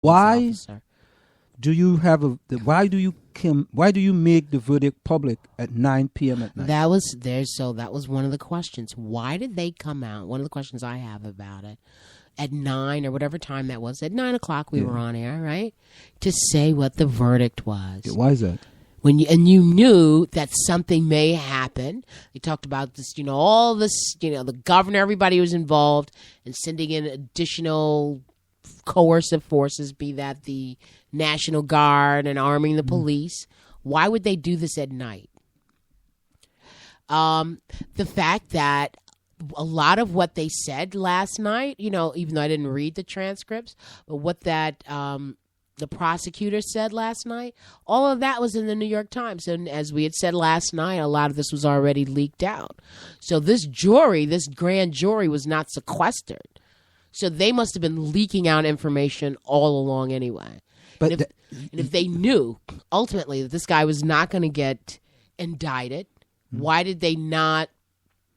Why officer. do you have why do you make the verdict public at 9 p.m. at night? That was one of the questions. Why did they come out? One of the questions I have about it at 9 or whatever time that was. At 9 o'clock we were on air, right? To say what the verdict was. Yeah, why is that? You knew that something may happen. They talked about this, all this, the governor, everybody was involved in sending in additional coercive forces, be that the National Guard and arming the police. Why would they do this at night? The fact that a lot of what they said last night, even though I didn't read the transcripts, but what that the prosecutor said last night, all of that was in the New York Times. And as we had said last night, a lot of this was already leaked out. So this grand jury was not sequestered. So they must have been leaking out information all along anyway. But if they knew ultimately that this guy was not going to get indicted, why did they not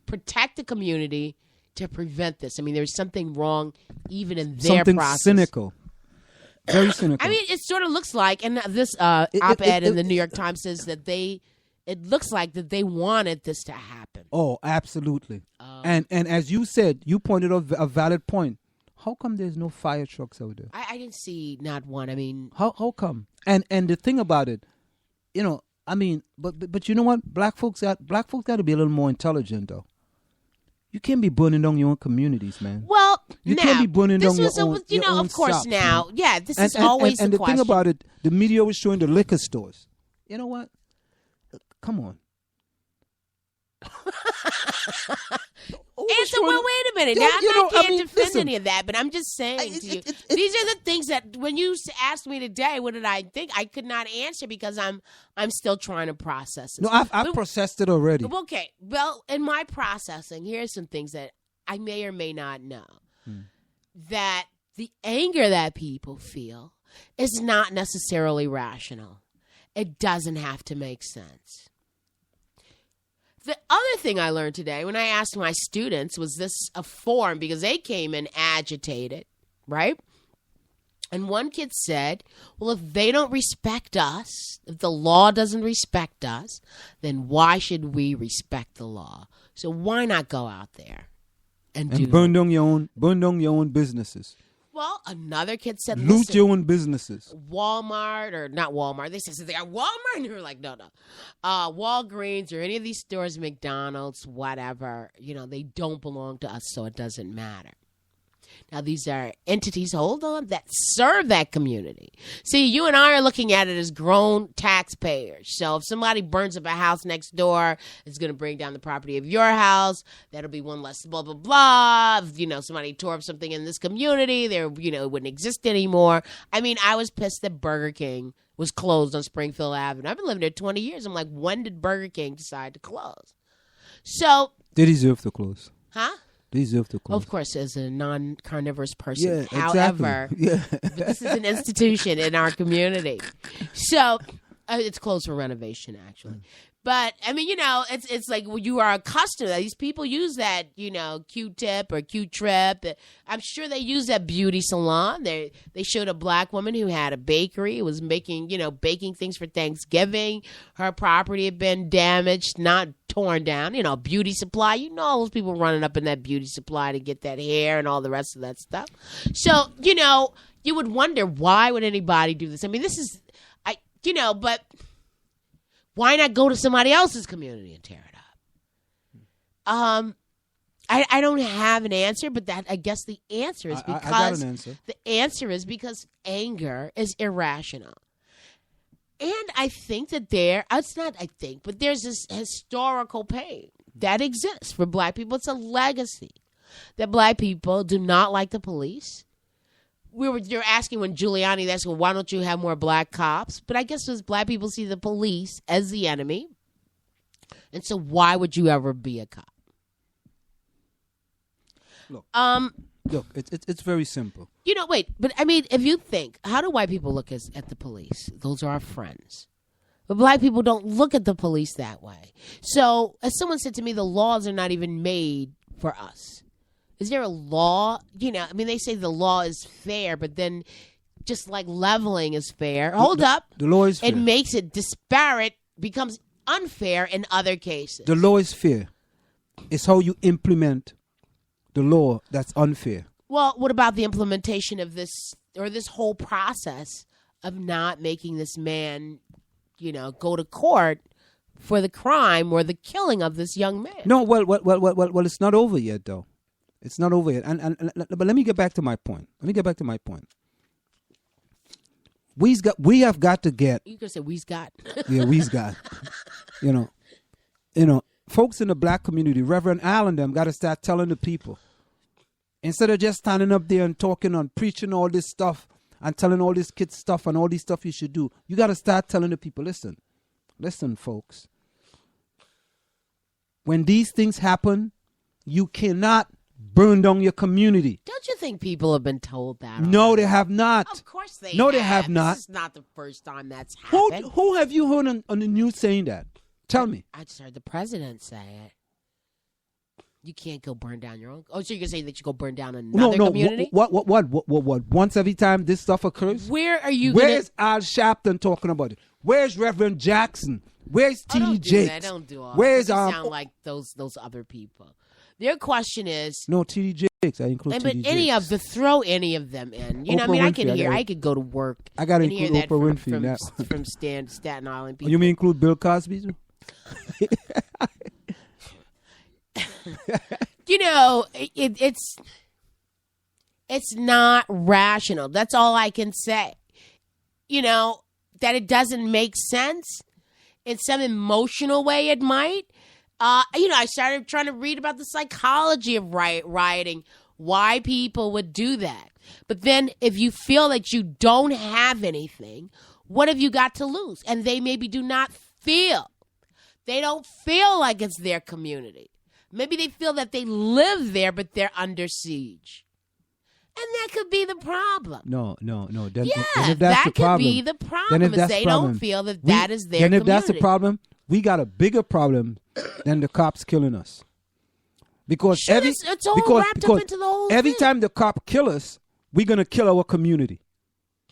protect the community to prevent this? I mean, there's something wrong even in their process. Something cynical. Very cynical. I mean, it sort of looks like, and this op-ed in the New York Times says that it looks like that they wanted this to happen. Oh, absolutely. And as you said, you pointed out a valid point. How come there's no fire trucks out there? I didn't see not one. I mean, how come? And the thing about it, but you know what? Black folks got to be a little more intelligent though. You can't be burning down your own communities, man. Well, you can't be burning down your own of course shops, now. Man. Yeah, this is always and the the question. thing about it, the media was showing the liquor stores. You know what? Come on. And so, well, wait a minute. Now, I can't defend any of that, but I'm just saying to you, these are the things that when you asked me today, what did I think? I could not answer because I'm still trying to process it. No, I've processed it already. Okay. Well, in my processing, here's some things that I may or may not know. That the anger that people feel is not necessarily rational. It doesn't have to make sense. The other thing I learned today when I asked my students, was this a form? Because they came in agitated, right? And one kid said, well, if they don't respect us, if the law doesn't respect us, then why should we respect the law? So why not go out there and burn down your own businesses? Well, another kid said, loot your own businesses. Walmart, or not Walmart. They said they got Walmart, and they were like, no. Walgreens or any of these stores, McDonald's, whatever, they don't belong to us, so it doesn't matter. Now, these are entities, hold on, that serve that community. See, you and I are looking at it as grown taxpayers. So if somebody burns up a house next door, it's going to bring down the property of your house. That'll be one less blah, blah, blah. If, somebody tore up something in this community, it wouldn't exist anymore. I mean, I was pissed that Burger King was closed on Springfield Avenue. I've been living there 20 years. I'm like, when did Burger King decide to close? So. They deserve to close. Huh? Deserve to close. Of course, as a non-carnivorous person. Yeah, however, exactly. This is an institution in our community. So it's closed for renovation, actually. But, I mean, it's like you are accustomed. These people use that, Q-tip or Q-trip. I'm sure they use that beauty salon. They showed a black woman who had a bakery. It was making, baking things for Thanksgiving. Her property had been damaged, not torn down. Beauty supply. All those people running up in that beauty supply to get that hair and all the rest of that stuff. So, you would wonder, why would anybody do this? I mean, this is, but why not go to somebody else's community and tear it up? I don't have an answer, but that I guess the answer is because I got an answer. The answer is because anger is irrational. And I think that but there's this historical pain that exists for black people. It's a legacy that black people do not like the police. You're asking when Giuliani, that's why don't you have more black cops? But I guess because black people see the police as the enemy. And so why would you ever be a cop? Look, it's very simple. But I mean, if you think, how do white people look at the police? Those are our friends. But black people don't look at the police that way. So as someone said to me, the laws are not even made for us. Is there a law? They say the law is fair, but then just like leveling is fair. Hold up. The law is fair. It makes it disparate, becomes unfair in other cases. The law is fair. It's how you implement the law that's unfair. Well, what about the implementation of this or this whole process of not making this man, go to court for the crime or the killing of this young man? No, well, it's not over yet, though. It's not over yet. But let me get back to my point. We have got to get. You could say we's got. Yeah, we's got. Folks in the black community, Reverend Allen, them got to start telling the people. Instead of just standing up there and talking and preaching all this stuff and telling all this kid stuff and all this stuff you should do, you got to start telling the people, listen, folks. When these things happen, you cannot burn down your community. Don't you think people have been told that? No, they have not. Of course they No, they have not. This is not the first time that's happened. Who have you heard on the news saying that? Tell me. I just heard the president say it. You can't go burn down your own. Oh, so you're going to say that you go burn down another community? What? Once every time this stuff occurs? Where are you Where's Al Sharpton talking about it? Where's Reverend Jackson? Where's T.D. Jakes? Don't do all Where's that. Sound like those other people. Their question is... No, T.D. Jakes. I include T.D. Jakes. Throw any of them in. I could go to work. I got to include Oprah Winfrey. From Staten Island people. You mean include Bill Cosby too? It's not rational. That's all I can say. That it doesn't make sense. In some emotional way, it might. I started trying to read about the psychology of rioting, why people would do that. But then if you feel that you don't have anything, what have you got to lose? And they maybe do not feel. They don't feel like it's their community. Maybe they feel that they live there, but they're under siege. And that could be the problem. No. Then, yeah, if that's that the could problem, be the problem. Is they don't feel that that is their community. community. And if that's the problem, we got a bigger problem than the cops killing us. Because it's all wrapped up into the whole every thing. time the cop kill us, we're going to kill our community.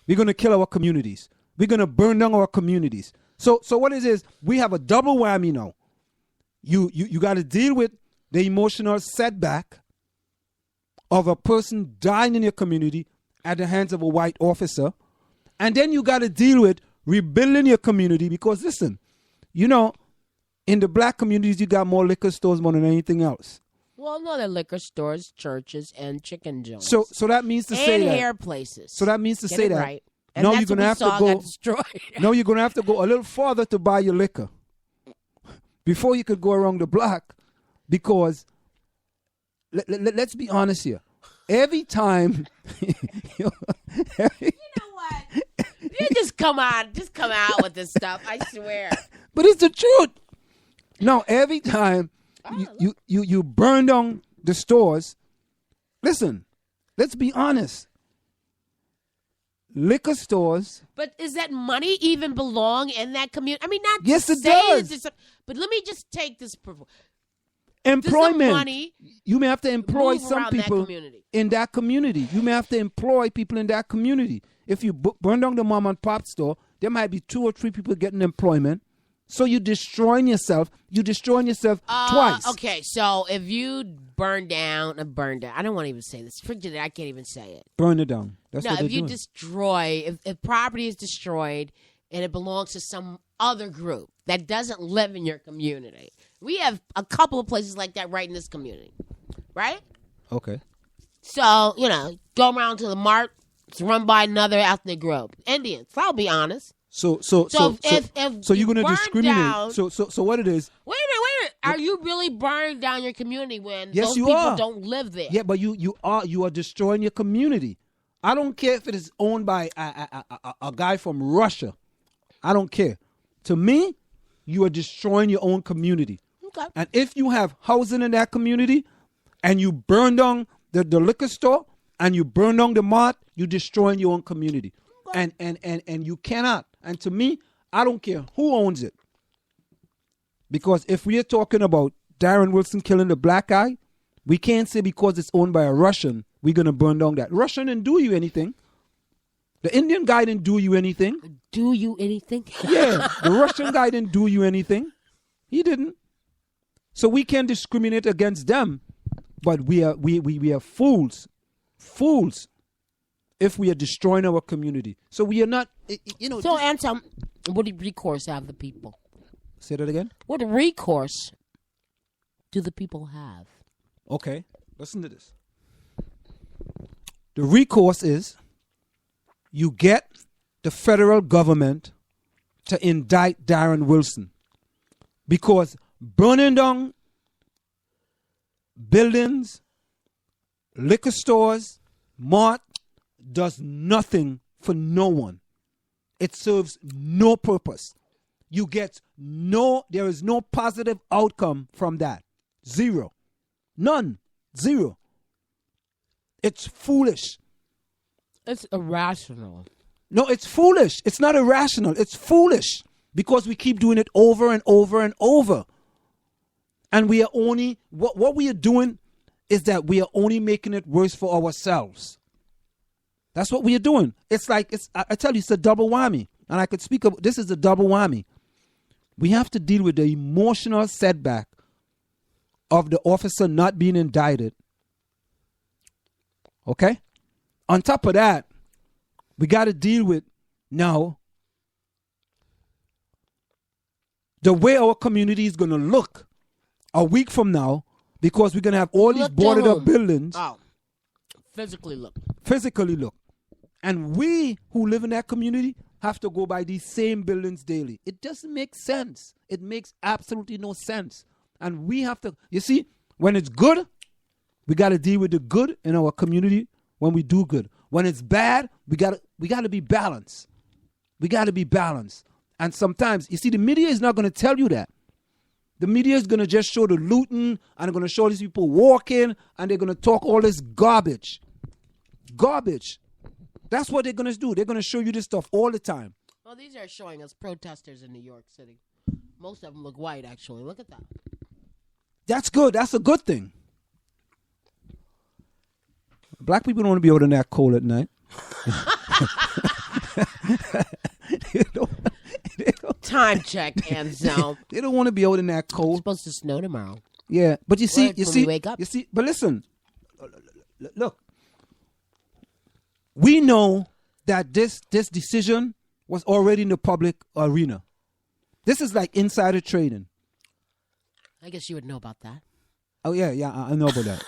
We're going to kill our communities. We're going to burn down our communities. So what it is, we have a double whammy now. You got to deal with the emotional setback of a person dying in your community at the hands of a white officer. And then you got to deal with rebuilding your community because, listen, in the black communities, you got more liquor stores more than anything else. Well, no, they're liquor stores, churches, and chicken joints. So that means to say that. And hair places. So that means to say that. Right. And No, that's you're gonna have to go. destroyed. No, you're gonna have to go a little farther to buy your liquor before you could go around the block. Because let's be honest here. Every time, You know what? You just come out with this stuff. I swear. but it's the truth. No, every time you burn down the stores. Listen, let's be honest. Liquor stores. But does that money even belong in that community? I mean, not yes, to it say does. It's but let me just take this. Employment. Money you may have to employ move some around that people community? in that community. You may have to employ people in that community. If you burn down the mom and pop store, there might be 2 or 3 people getting employment. So you're destroying yourself. You're destroying yourself twice. Okay, so if you burn down, I don't want to even say this. Forget it. I can't even say it. Burn it down. That's no, what they're if you doing. destroy, if property is destroyed and it belongs to some other group that doesn't live in your community. We have a couple of places like that right in this community, right? Okay. So, go around to the mart. It's run by another ethnic group. Indians. I'll be honest. So if you're going to burn discriminate. down- So what it is? Wait a minute. Are you really burning down your community when Yes, those you people are. don't live there? Yeah, but you are destroying your community. I don't care if it is owned by a guy from Russia. I don't care. To me, you are destroying your own community. Okay. And if you have housing in that community and you burn down the liquor store and you burn down the mart, you're destroying your own community. Okay. And you cannot. And to me, I don't care who owns it. Because if we are talking about Darren Wilson killing the black guy, we can't say because it's owned by a Russian, we're going to burn down that. Russian didn't do you anything. The Indian guy didn't do you anything. Do you anything? Yeah, the Russian guy didn't do you anything. He didn't. So we can't discriminate against them, but we are fools if we are destroying our community. So we are not, So, Anselm, what recourse have the people? Say that again? What recourse do the people have? Okay, listen to this. The recourse is you get the federal government to indict Darren Wilson, because burning down buildings, liquor stores, mart does nothing for no one. It serves no purpose. There is no positive outcome from that. Zero. None. Zero. It's foolish. It's irrational. No, it's foolish. It's not irrational. It's foolish because we keep doing it over and over and over. And we are only, what we are doing is that we are only making it worse for ourselves. That's what we are doing. It's like, I tell you, it's a double whammy. And I could speak of, this is a double whammy. We have to deal with the emotional setback of the officer not being indicted. Okay? On top of that, we got to deal with now the way our community is going to look a week from now, because we're going to have all these boarded up buildings. Oh. Physically look. And we who live in that community have to go by these same buildings daily. It doesn't make sense. It makes absolutely no sense. And we have to, you see, when it's good, we got to deal with the good in our community when we do good. When it's bad, we got to be balanced. We got to be balanced. And sometimes, you see, the media is not going to tell you that. The media is going to just show the looting, and they're going to show these people walking, and they're going to talk all this garbage. Garbage. That's what they're going to do. They're going to show you this stuff all the time. Well, these are showing us protesters in New York City. Most of them look white, actually. Look at that. That's good. That's a good thing. Black people don't want to be out in that cold at night. Time check, Anselm. They don't want to be out in that cold. It's supposed to snow tomorrow. Yeah, but you see, wake up. you see. But listen, look. We know that this decision was already in the public arena. This is like insider trading. I guess you would know about that. Oh, yeah, I know about that.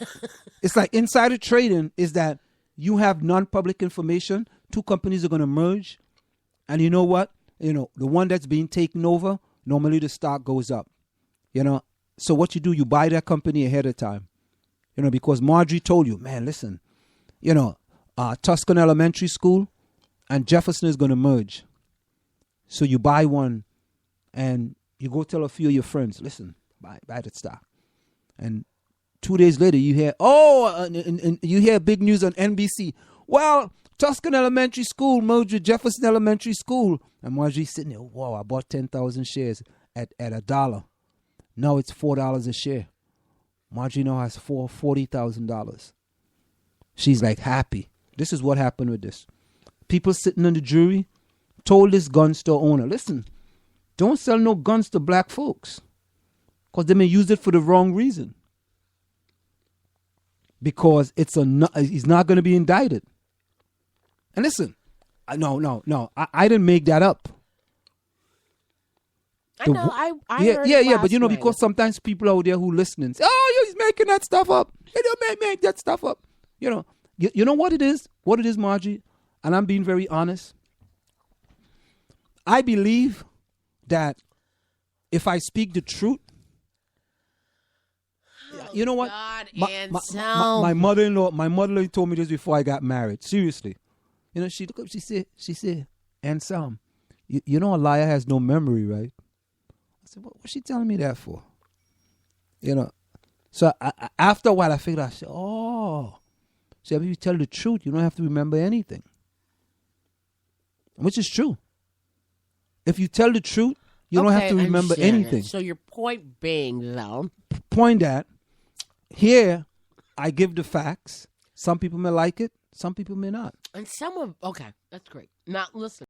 It's like insider trading is that you have non-public information. Two companies are going to merge. And you know what? The one that's being taken over, normally the stock goes up. So what you do, you buy that company ahead of time. Because Marjorie told you, man, listen, Tuscan Elementary School and Jefferson is going to merge. So you buy one and you go tell a few of your friends, listen, buy that stock. And 2 days later, you hear, and you hear big news on NBC. Well, Tuscan Elementary School merged with Jefferson Elementary School. And Marjorie's sitting there, whoa, I bought 10,000 shares at $1. Now it's $4 a share. Marjorie now has $40,000. She's like happy. This is what happened with this. People sitting in the jury told this gun store owner, listen, don't sell no guns to black folks, because they may use it for the wrong reason. Because he's not going to be indicted. And listen, no, I didn't make that up. I know, I heard yeah, but night. Because sometimes people out there who listening say, oh, he's making that stuff up. He don't make that stuff up. You know what it is? What it is, Margie? And I'm being very honest. I believe that if I speak the truth, you know what? God, my mother-in-law told me this before I got married. Seriously. She looked up, she said, Anselm, you know a liar has no memory, right? I said, what's she telling me that for? So after a while I figured out, I said, see, if you tell the truth, you don't have to remember anything. Which is true. If you tell the truth, you don't have to remember anything. So your point being, though? Point that, here, I give the facts. Some people may like it. Some people may not. And someone, okay, that's great. Now, listen.